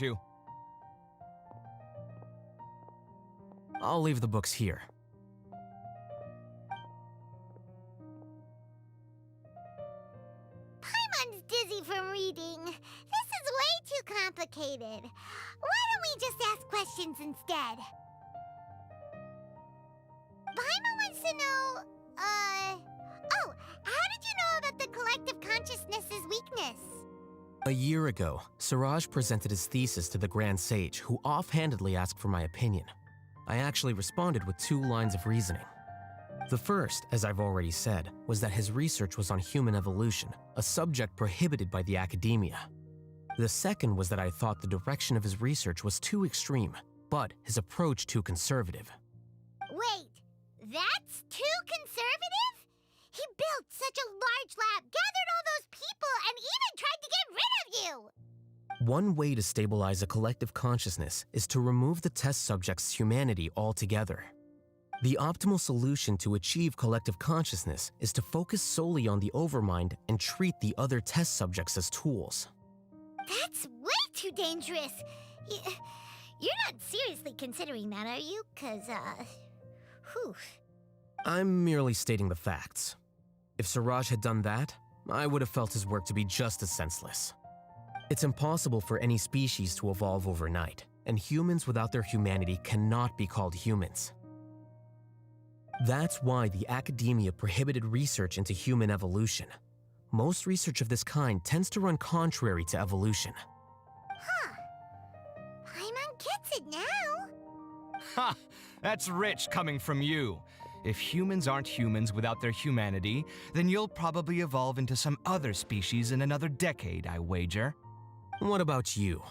You. I'll leave the books here. Paimon's dizzy from reading. This is way too complicated. Why don't we just ask questions instead? Paimon wants to know, oh, how did you know about the collective consciousness's weakness? A year ago, Siraj presented his thesis to the Grand Sage, who offhandedly asked for my opinion. I actually responded with 2 lines of reasoning. The first, as I've already said, was that his research was on human evolution, a subject prohibited by the academia. The second was that I thought the direction of his research was too extreme, but his approach too conservative. Wait, that's too conservative? He built such a large lab, gathered all those people, and even tried to get rid of you! One way to stabilize a collective consciousness is to remove the test subject's humanity altogether. The optimal solution to achieve collective consciousness is to focus solely on the overmind and treat the other test subjects as tools. That's way too dangerous! You're not seriously considering that, are you? 'Cause, whew. I'm merely stating the facts. If Siraj had done that, I would have felt his work to be just as senseless. It's impossible for any species to evolve overnight, and humans without their humanity cannot be called humans. That's why the academia prohibited research into human evolution. Most research of this kind tends to run contrary to evolution. Huh. Paimon gets it now. Ha! That's rich coming from you. If humans aren't humans without their humanity, then you'll probably evolve into some other species in another decade, I wager. What about you?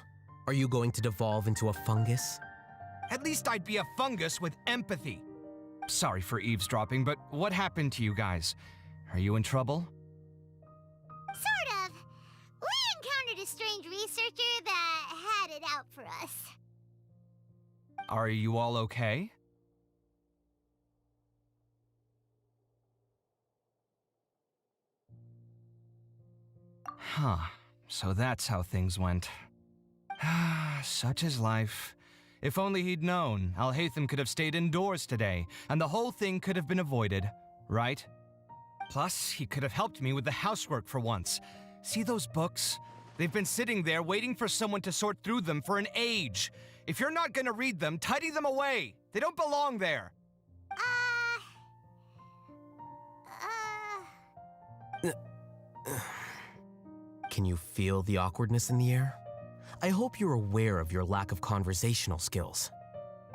Are you going to devolve into a fungus? At least I'd be a fungus with empathy. Sorry for eavesdropping, but what happened to you guys? Are you in trouble? Sort of. We encountered a strange researcher that had it out for us. Are you all okay? Huh. So that's how things went. Such is life. If only he'd known, Alhaitham could have stayed indoors today, and the whole thing could have been avoided, right? Plus, he could have helped me with the housework for once. See those books? They've been sitting there waiting for someone to sort through them for an age. If you're not gonna read them, tidy them away. They don't belong there. Can you feel the awkwardness in the air? I hope you're aware of your lack of conversational skills.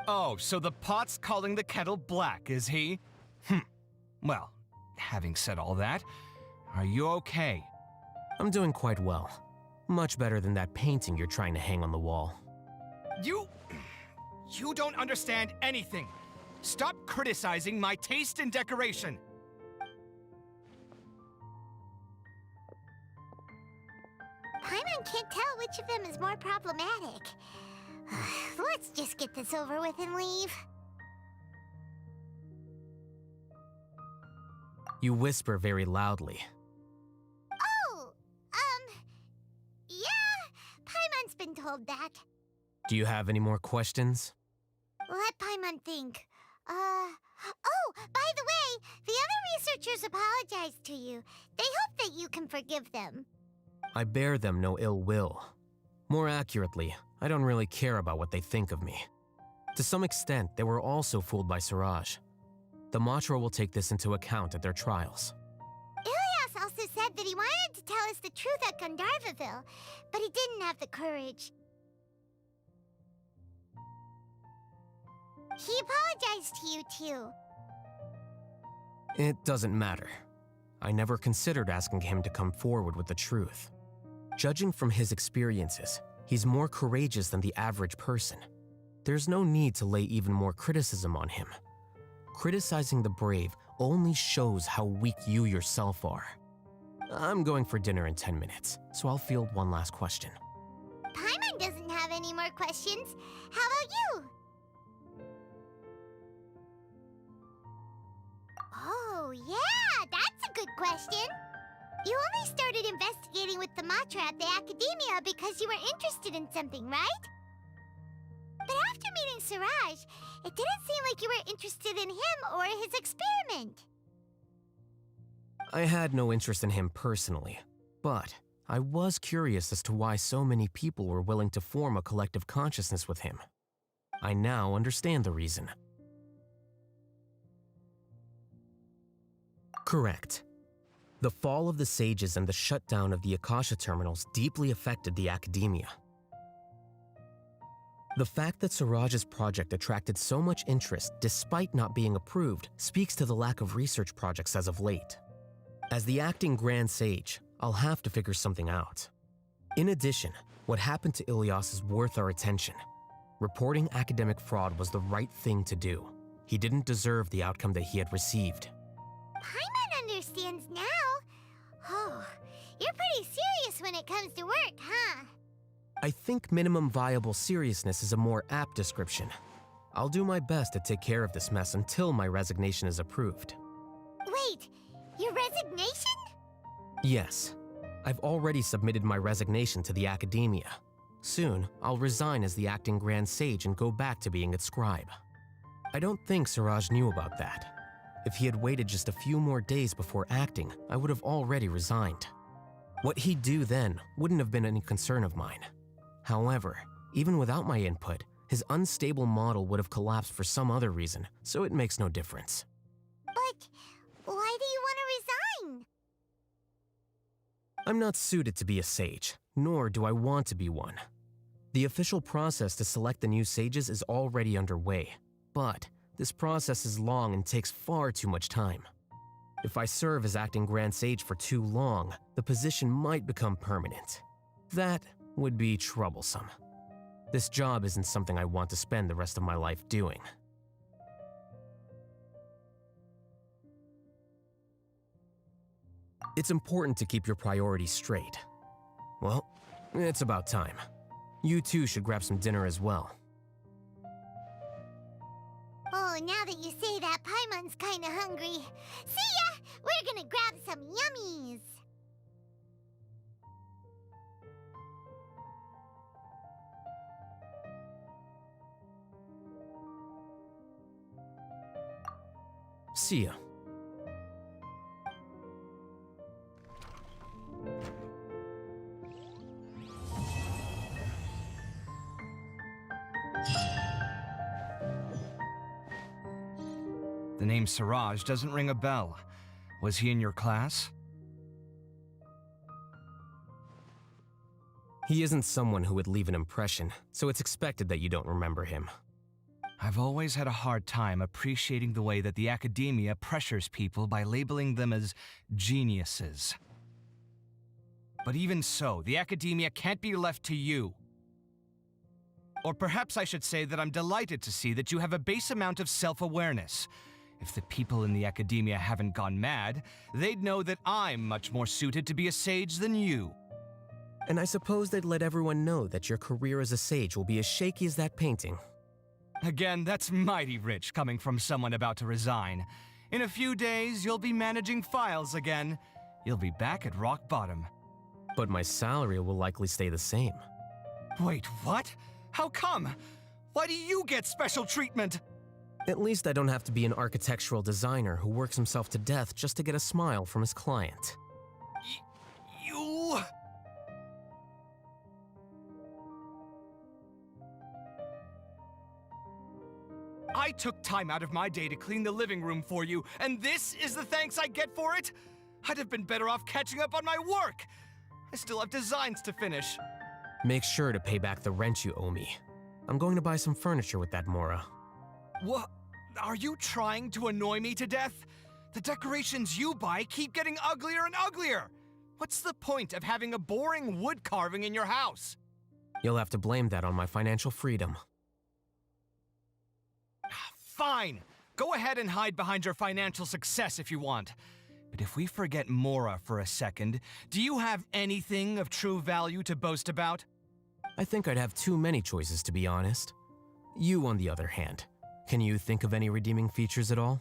Oh, so the pot's calling the kettle black, is he? Well, having said all that, are you okay? I'm doing quite well. Much better than that painting you're trying to hang on the wall. You don't understand anything. Stop criticizing my taste in decoration. Paimon can't tell which of them is more problematic. Let's just get this over with and leave. You whisper very loudly. Oh, yeah, Paimon's been told that. Do you have any more questions? Let Paimon think. Oh, by the way, the other researchers apologized to you. They hope that you can forgive them. I bear them no ill will. More accurately, I don't really care about what they think of me. To some extent, they were also fooled by Siraj. The Matra will take this into account at their trials. Ilias also said that he wanted to tell us the truth at Gandharvaville, but he didn't have the courage. He apologized to you, too. It doesn't matter. I never considered asking him to come forward with the truth. Judging from his experiences, he's more courageous than the average person. There's no need to lay even more criticism on him. Criticizing the brave only shows how weak you yourself are. I'm going for dinner in 10 minutes, so I'll field one last question. Paimon doesn't have any more questions. How about you? Oh, yeah, that's a good question. You only started investigating with the Matra at the Academia because you were interested in something, right? But after meeting Siraj, it didn't seem like you were interested in him or his experiment. I had no interest in him personally, but I was curious as to why so many people were willing to form a collective consciousness with him. I now understand the reason. Correct. The fall of the sages and the shutdown of the Akasha terminals deeply affected the Academia. The fact that Siraj's project attracted so much interest despite not being approved speaks to the lack of research projects as of late. As the acting Grand Sage, I'll have to figure something out. In addition, what happened to Ilyas is worth our attention. Reporting academic fraud was the right thing to do. He didn't deserve the outcome that he had received. Paimon understands now. Oh, you're pretty serious when it comes to work, huh? I think minimum viable seriousness is a more apt description. I'll do my best to take care of this mess until my resignation is approved. Wait, your resignation? Yes. I've already submitted my resignation to the Academia. Soon, I'll resign as the acting Grand Sage and go back to being its scribe. I don't think Siraj knew about that. If he had waited just a few more days before acting, I would have already resigned. What he'd do then wouldn't have been any concern of mine. However, even without my input, his unstable model would have collapsed for some other reason, so it makes no difference. But why do you want to resign? I'm not suited to be a sage, nor do I want to be one. The official process to select the new sages is already underway, but this process is long and takes far too much time. If I serve as acting Grand Sage for too long, the position might become permanent. That would be troublesome. This job isn't something I want to spend the rest of my life doing. It's important to keep your priorities straight. Well, it's about time. You too should grab some dinner as well. Oh, now that you say that, Paimon's kinda hungry. See ya! We're gonna grab some yummies! See ya. The name Siraj doesn't ring a bell. Was he in your class? He isn't someone who would leave an impression, so it's expected that you don't remember him. I've always had a hard time appreciating the way that the Academia pressures people by labeling them as geniuses. But even so, the Academia can't be left to you. Or perhaps I should say that I'm delighted to see that you have a base amount of self-awareness. If the people in the Academia haven't gone mad, they'd know that I'm much more suited to be a sage than you. And I suppose they'd let everyone know that your career as a sage will be as shaky as that painting. Again, that's mighty rich coming from someone about to resign. In a few days, you'll be managing files again. You'll be back at rock bottom. But my salary will likely stay the same. Wait, what? How come? Why do you get special treatment? At least I don't have to be an architectural designer who works himself to death just to get a smile from his client. You... I took time out of my day to clean the living room for you, and this is the thanks I get for it? I'd have been better off catching up on my work. I still have designs to finish. Make sure to pay back the rent you owe me. I'm going to buy some furniture with that, Mora. What? Are you trying to annoy me to death? The decorations you buy keep getting uglier and uglier. What's the point of having a boring wood carving in your house? You'll have to blame that on my financial freedom. Fine. Go ahead and hide behind your financial success if you want. But if we forget Mora for a second, do you have anything of true value to boast about? I think I'd have too many choices, to be honest. You, on the other hand, can you think of any redeeming features at all?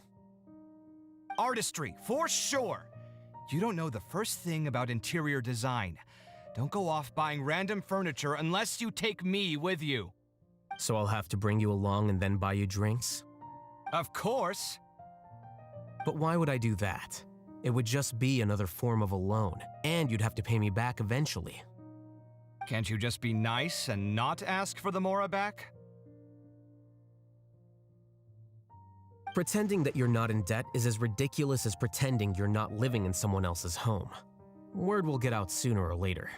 Artistry, for sure. You don't know the first thing about interior design. Don't go off buying random furniture unless you take me with you. So I'll have to bring you along and then buy you drinks? Of course. But why would I do that? It would just be another form of a loan, and you'd have to pay me back eventually. Can't you just be nice and not ask for the Mora back? Pretending that you're not in debt is as ridiculous as pretending you're not living in someone else's home. Word will get out sooner or later.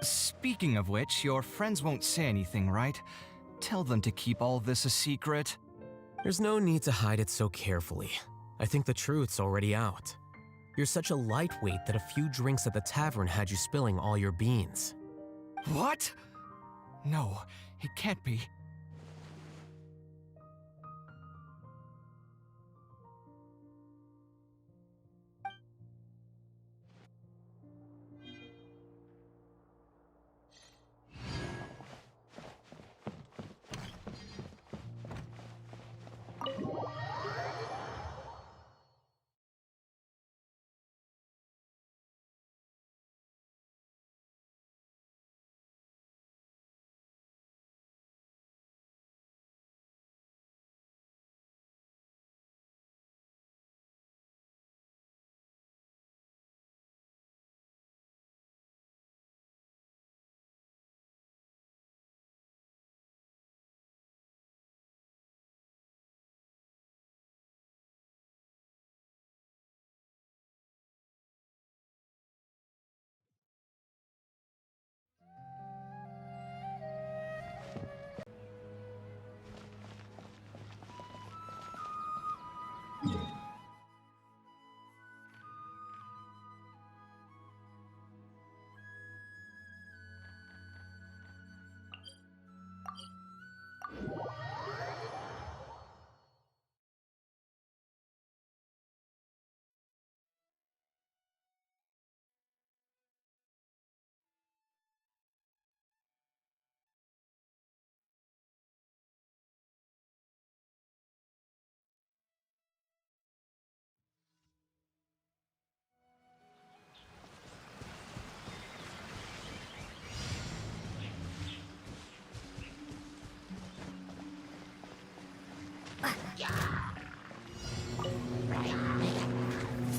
Speaking of which, your friends won't say anything, right? Tell them to keep all this a secret. There's no need to hide it so carefully. I think the truth's already out. You're such a lightweight that a few drinks at the tavern had you spilling all your beans. What? No, it can't be.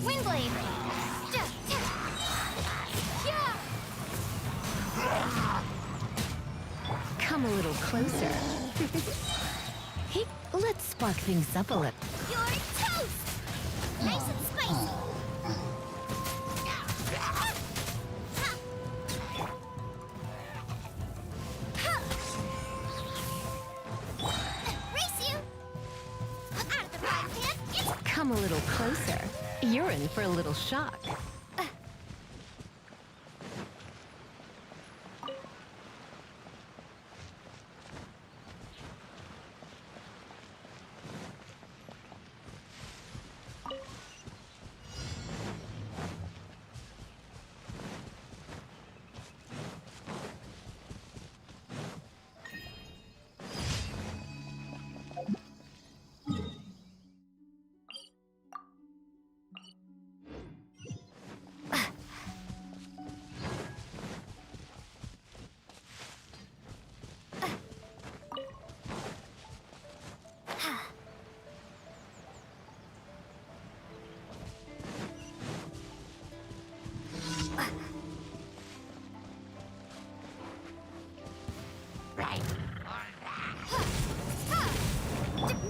Windblade! Come a little closer. Hey, let's spark things up a little. You're toast! Nice and spicy! Race you! Out of the frying pan! Come a little closer. You're in for a little shock.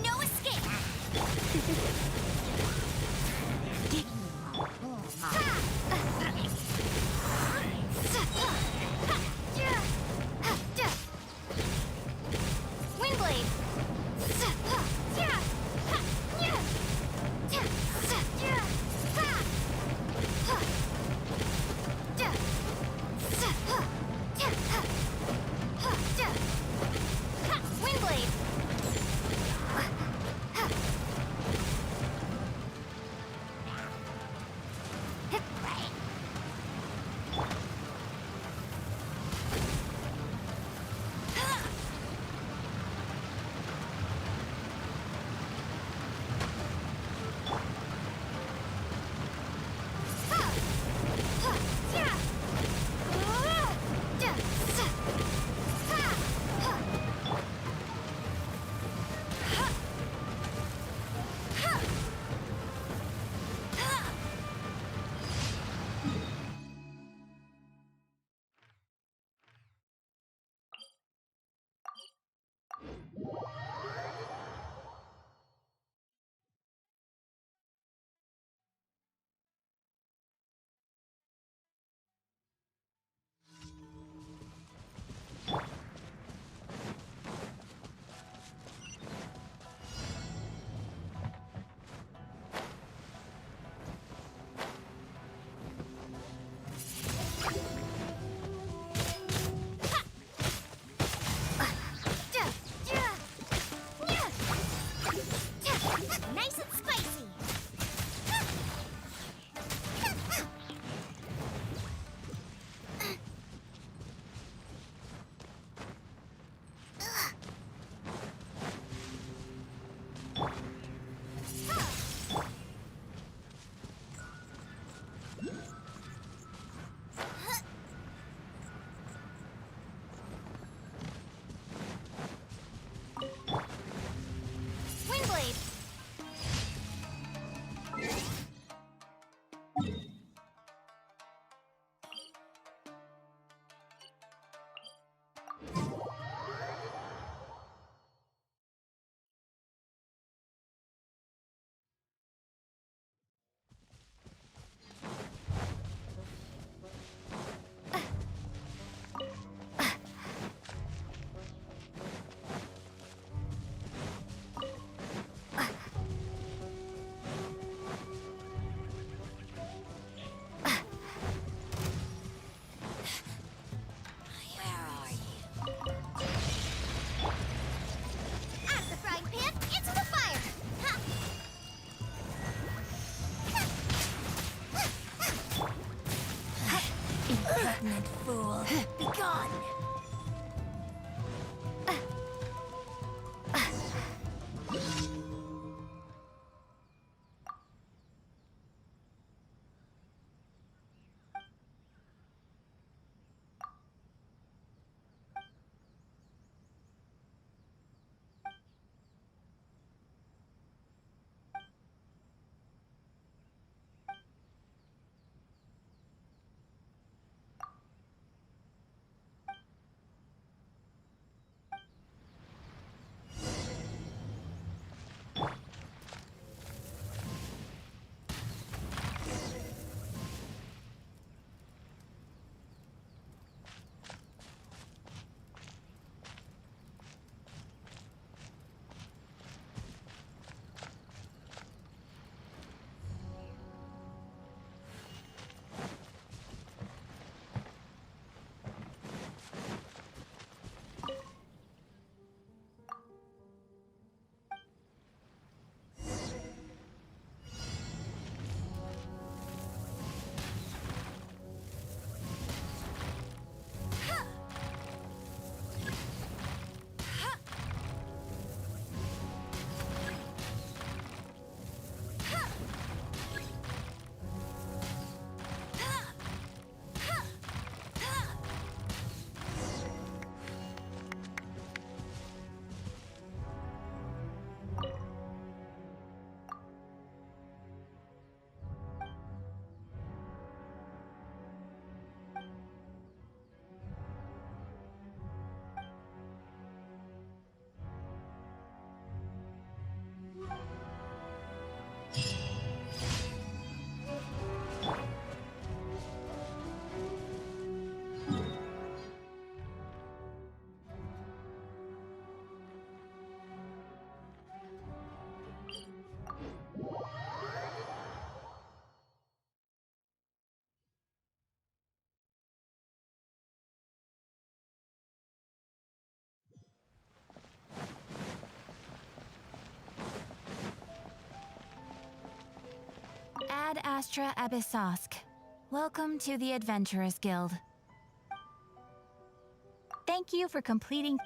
No escape! Windblade! Windblade! Ad Astra Abyssosk. Welcome to the Adventurers Guild. Thank you for completing